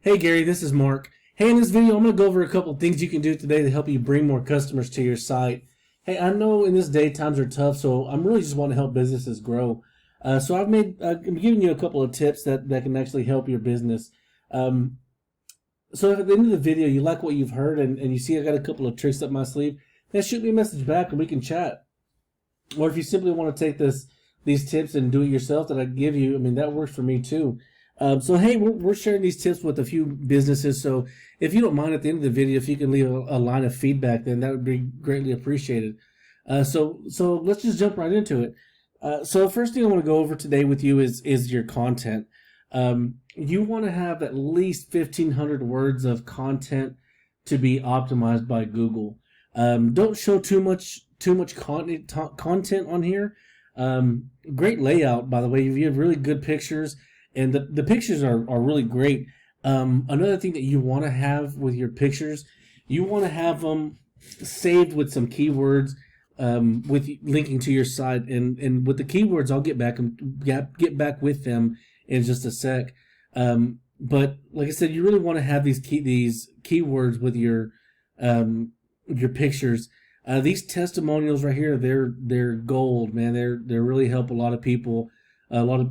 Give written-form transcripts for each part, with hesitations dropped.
Hey Gary, this is Mark. Hey, in this video, I'm going to go over a couple of things you can do today to help you bring more customers to your site. Hey, I know in this day times are tough, so I'm really just want to help businesses grow. I'm giving you a couple of tips that can actually help your business. Um, so if at the end of the video you like what you've heard and you see I got a couple of tricks up my sleeve, then shoot me a message back and we can chat. Or if you simply want to take these tips and do it yourself that I give you, I mean, that works for me too. So hey, we're sharing these tips with a few businesses. So if you don't mind, at the end of the video, if you can leave a line of feedback, then that would be greatly appreciated. So let's just jump right into it. So the first thing I want to go over today with you is your content. You want to have at least 1,500 words of content to be optimized by Google. Don't show too much content on here. Great layout, by the way. You have really good pictures, and the pictures are really great. Another thing that you want to have with your pictures, you want to have them saved with some keywords, with linking to your site, and with the keywords, I'll get back with them in just a sec. But like I said, you really want to have these keywords with your pictures. These testimonials right here, they're gold, man. They really help a lot of people, a lot of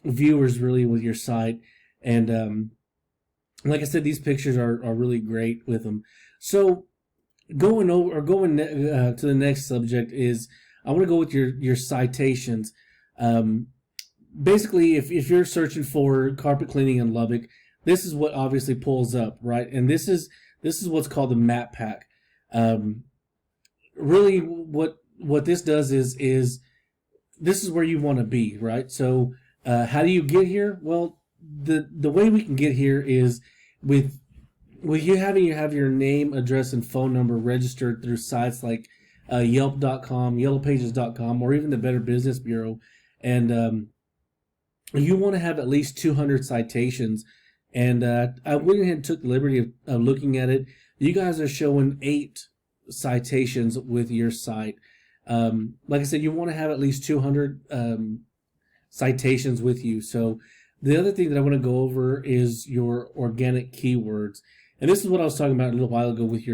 viewers really with your site. And like I said, these pictures are really great with them. So going to the next subject is I want to go with your citations. Basically, if you're searching for carpet cleaning in Lubbock, this is what obviously pulls up, right? And this is what's called the map pack. Really what this does is this is where you want to be, right? So how do you get here? Well, the way we can get here is with you have your name, address, and phone number registered through sites like Yelp.com, YellowPages.com, or even the Better Business Bureau, and you want to have at least 200 citations. And I went ahead and took the liberty of looking at it. You guys are showing 8 citations with your site. Like I said, you want to have at least 200 citations with you. So the other thing that I want to go over is your organic keywords. And this is what I was talking about a little while ago with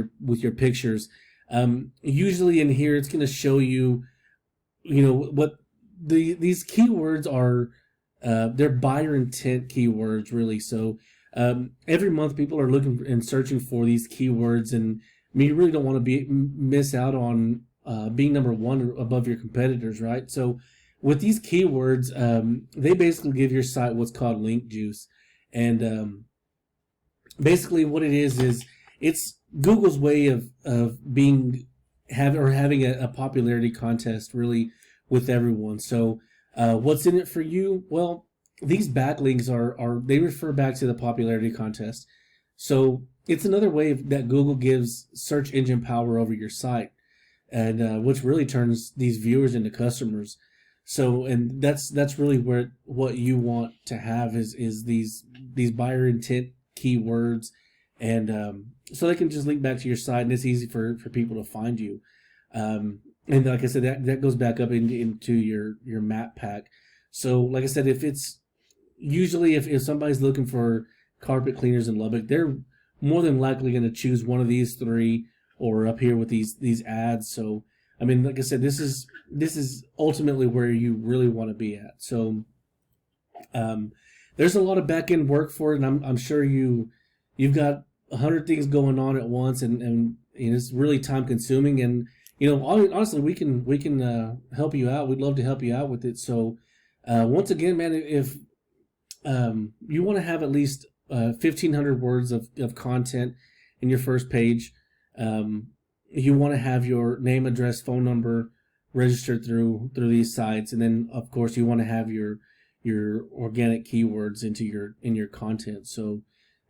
your pictures. Usually in here, it's going to show you, what these keywords are. They're buyer intent keywords, really. So every month, people are looking and searching for these keywords, and I mean, you really don't want to miss out on being number one above your competitors, right? So with these keywords, they basically give your site what's called link juice, and basically what it is it's Google's way of having a popularity contest really with everyone. So what's in it for you? Well, these backlinks they refer back to the popularity contest. So it's another way that Google gives search engine power over your site, and which really turns these viewers into customers. So, and that's really what you want to have is these buyer intent keywords, and so they can just link back to your site, and it's easy for people to find you. And like I said, that goes back up into your map pack. So like I said, if somebody's looking for carpet cleaners in Lubbock, they're more than likely going to choose one of these 3 or up here with these ads. So I mean, like I said, this is ultimately where you really want to be at. So there's a lot of back end work for it, and I'm sure you've got 100 things going on at once, and it's really time consuming. And honestly, we can help you out. We'd love to help you out with it. So once again, man, if you want to have at least 1,500 words of content in your first page, you want to have your name, address, phone number registered through these sites, and then of course you want to have your organic keywords in your content. So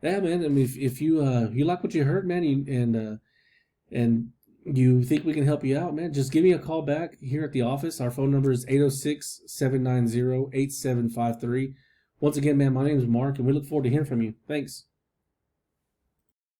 yeah, man, I mean, if you like what you heard, man, and you think we can help you out, man, just give me a call back here at the office. Our phone number is 806-790-8753. Once again, man, my name is Mark, and we look forward to hearing from you. Thanks.